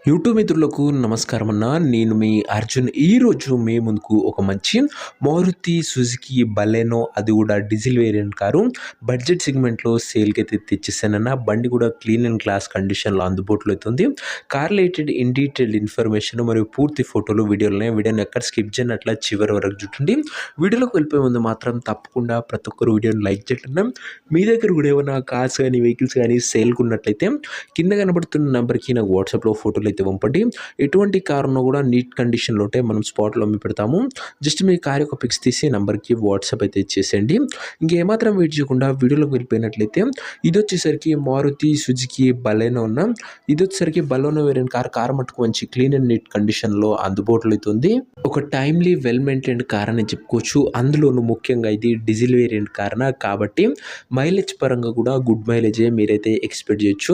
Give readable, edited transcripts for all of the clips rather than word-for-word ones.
YouTube మిత్రులకు నమస్కారం అన్న. నేను మీ అర్జున్. ఈరోజు మీ ముందుకు ఒక మంచి మారుతి సుజుకి బలెనో, అది కూడా డీజిల్ వేరియంట్ కారు బడ్జెట్ సెగ్మెంట్లో సేల్కి అయితే తెచ్చేసానన్న. బండి కూడా క్లీన్ అండ్ క్లాస్ కండిషన్లో అందుబాటులో అవుతుంది. Car related in detailed information మరియు పూర్తి ఫోటోలు వీడియోలున్నాయి. వీడియోని ఎక్కడ స్కిప్ చేయనట్ల చివరి వరకు చూడండి. వీడియోలోకి వెళ్ళిపోయే ముందు మాత్రం తప్పకుండా ప్రతి ఒక్కరు వీడియోని లైక్ చేయడం. మీ దగ్గర కూడా ఏమైనా కార్స్ కానీ వెహికల్స్ కానీ సేల్కి ఉన్నట్లయితే కింద కనబడుతున్న నెంబర్కి నాకు వాట్సాప్లో ఫోటోలు అయితే పంపండి. ఎటువంటి కార్ ఉన్నా కూడా నీట్ కండిషన్లో ఉంటే మనం స్పాట్లో అమ్మి పెడతాము. జస్ట్ మీ కార్ యొక్క పిక్స్ తీసి నెంబర్కి వాట్సాప్ అయితే ఇచ్చేసేయండి. ఇంకేమాత్రం వెయిట్ చేయకుండా వీడియోలోకి వెళ్ళిపోయినట్లయితే ఇది వచ్చేసరికి మారుతి సుజుకి బలెనో ఉన్న ఇది వచ్చేసరికి బలెనో వేరియంట్ కార్ మటుకు మంచి క్లీన్ అండ్ నీట్ కండిషన్లో అందుబాటులో అవుతుంది. ఒక టైమ్లీ వెల్ మెయింటైన్డ్ కార్ అని చెప్పుకోవచ్చు. అందులోనూ ముఖ్యంగా ఇది డీజిల్ వేరియంట్ కార్ కాబట్టి మైలేజ్ పరంగా కూడా గుడ్ మైలేజే మీరైతే ఎక్స్పెక్ట్ చేయొచ్చు.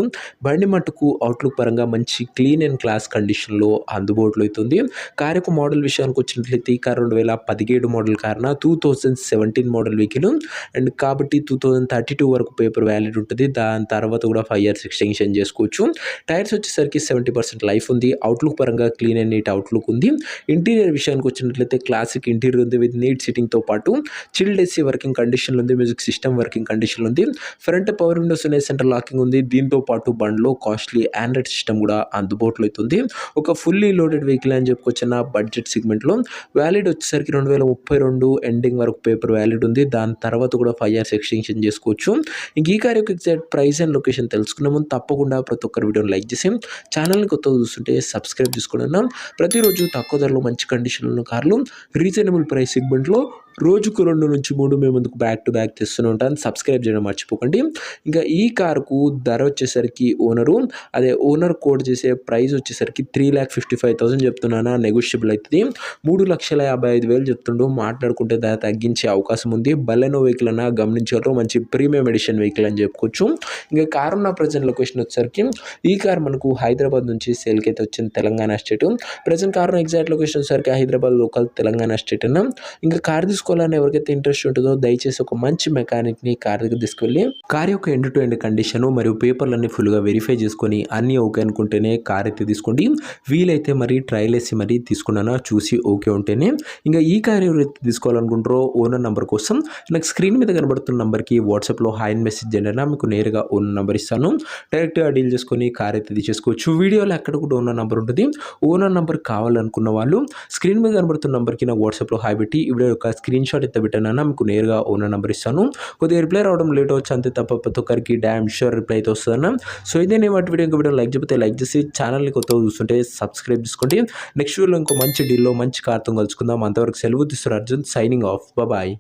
బండి మటుకు అవుట్లుక్ పరంగా మంచి క్లీన్ అండ్ క్లాస్ కండిషన్లో అందుబాటులో అవుతుంది. కార్ యొక్క మోడల్ విషయానికి వచ్చినట్లయితే ఈ car 2017 model car 2017 model vehicle and కాబట్టి 2032 వరకు పేపర్ వ్యాలిడ్ ఉంటుంది. దాని తర్వాత కూడా 5 years ఎక్స్టెన్షన్ చేసుకోవచ్చు. టైర్స్ వచ్చేసరికి 70% లైఫ్ ఉంది. అవుట్లుక్ పరంగా క్లీన్ అండ్ నీట్ అవుట్లుక్ ఉంది. ఇంటీరియర్ విషయానికి వచ్చినట్లయితే క్లాసిక్ ఇంటీరియర్ ఉంది విత్ నీట్ సిట్టింగ్తో పాటు చిల్డ్ ఏసీ వర్కింగ్ కండిషన్లో ఉంది. మ్యూజిక్ సిస్టమ్ వర్కింగ్ కండిషన్లో ఉంది. ఫ్రంట్ పవర్ విండోస్ ఉన్నాయి. సెంటర్ లాకింగ్ ఉంది. దీంతో పాటు బండ్లో కాస్ట్లీ ఆండ్రాయిడ్ సిస్టమ్ కూడా అందుబాటులో అవుతుంది. ఒక ఫుల్లీ లోడెడ్ వెహికల్ అని చెప్పుకోవచ్చు నా బడ్జెట్ సెగ్మెంట్లో. వ్యాలిడ్ వచ్చేసరికి 2032 ఎండింగ్ వరకు పేపర్ వ్యాలిడ్ ఉంది. దాని తర్వాత కూడా 5 years ఎక్స్టెన్షన్ చేసుకోవచ్చు. ఇంక ఈ కార్ యొక్క ఎగ్జాక్ట్ ప్రైస్ అండ్ లొకేషన్ తెలుసుకునే ముందు తప్పకుండా ప్రతి ఒక్కరు వీడియోని లైక్ చేసి ఛానల్ని కొత్తగా చూస్తుంటే సబ్స్క్రైబ్ చేసుకున్నాను. ప్రతిరోజు తక్కువ ధరలో మంచి కండిషన్లో ఉన్న కార్లు రీజనబుల్ ప్రైస్ సెగ్మెంట్లో రోజుకు 2 నుంచి 3 మేము ముందుకు బ్యాక్ టు బ్యాక్ తెస్తూనే ఉంటాను. సబ్స్క్రైబ్ చేయడం మర్చిపోకండి. ఇంకా ఈ కారుకు ధర వచ్చేసరికి ఓనర్ కోడ్ చేసే ప్రైస్ వచ్చేసరికి 3,55,000 చెప్తున్నాను. నెగోషియబుల్ అవుతుంది. 3,55,000 చెప్తుండో మాట్లాడుకుంటే ధర తగ్గించే అవకాశం ఉంది. బలెనో వెహికల్ అన్న గమనించారు. మంచి ప్రీమియం ఎడిషన్ వెహికల్ అని చెప్పుకోవచ్చు. ఇంకా కారు ఉన్న ప్రజెంట్ లొకేషన్ వచ్చేసరికి ఈ కార్ మనకు హైదరాబాద్ నుంచి సేల్కి అయితే వచ్చింది. Telangana state. Present car exact location వచ్చేసరికి హైదరాబాద్ లోకల్ తెలంగాణ స్టేట్ అన్న. ఇంకా కార్ తీసుకోవాలని ఎవరికైతే ఇంట్రెస్ట్ ఉంటుందో దయచేసి ఒక మంచి మెకానిక్ని కార్ దగ్గర తీసుకెళ్ళి కార్ యొక్క ఎండ్ టు ఎండ్ కండిషన్ మరియు పేపర్లన్నీ ఫుల్గా వెరిఫై చేసుకొని అన్నీ ఓకే అనుకుంటేనే కార్ అయితే తీసుకోండి. వీలైతే మరి ట్రయల్ వేసి మరి తీసుకున్నానా చూసి ఓకే ఉంటేనే. ఇంకా ఈ కార్ ఎవరైతే తీసుకోవాలనుకుంటారో ఓనర్ నెంబర్ కోసం నాకు స్క్రీన్ మీద కనబడుతున్న నెంబర్కి వాట్సాప్లో హాయ్ అని మెసేజ్ చేయండి. మీకు నేరుగా ఓనర్ నెంబర్ ఇస్తాను. డైరెక్ట్గా డీల్ చేసుకొని కార్ అయితే తీసేసుకోవచ్చు. వీడియోలో ఎక్కడ కూడా ఓనర్ నెంబర్ ఉంటుంది. ఓనర్ నెంబర్ కావాలనుకున్న వాళ్ళు స్క్రీన్ మీద కనబడుతున్న నెంబర్కి నాకు వాట్సాప్లో హాయ్ పెట్టి ఈ వీడియో యొక్క స్క్రీన్ షాట్ అయితే పెట్టానన్నా మీకు నేరుగా ఓనర్ నెంబర్ ఇస్తాను. కొద్దిగా రిప్లై రావడం లేట్ అవచ్చు అంతే తప్ప ప్రతి ఒక్కరికి డ్యామ్ షూర్ రిప్లై అయితే వస్తుందన్న. సో ఇదే నేను వాటి వీడియో లైక్ చెప్తే లైక్ చేసి ఛానల్ని కొత్తగా చూస్తుంటే సబ్స్క్రైబ్ చేసుకోండి. నెక్స్ట్ వీడియోలో ఇంకో మంచి డీల్లో మంచి కార్తో కలుసుకుందాం. అంతవరకు సెలవు తీస్తున్నారు అర్జున్. Signing off. బాయ్.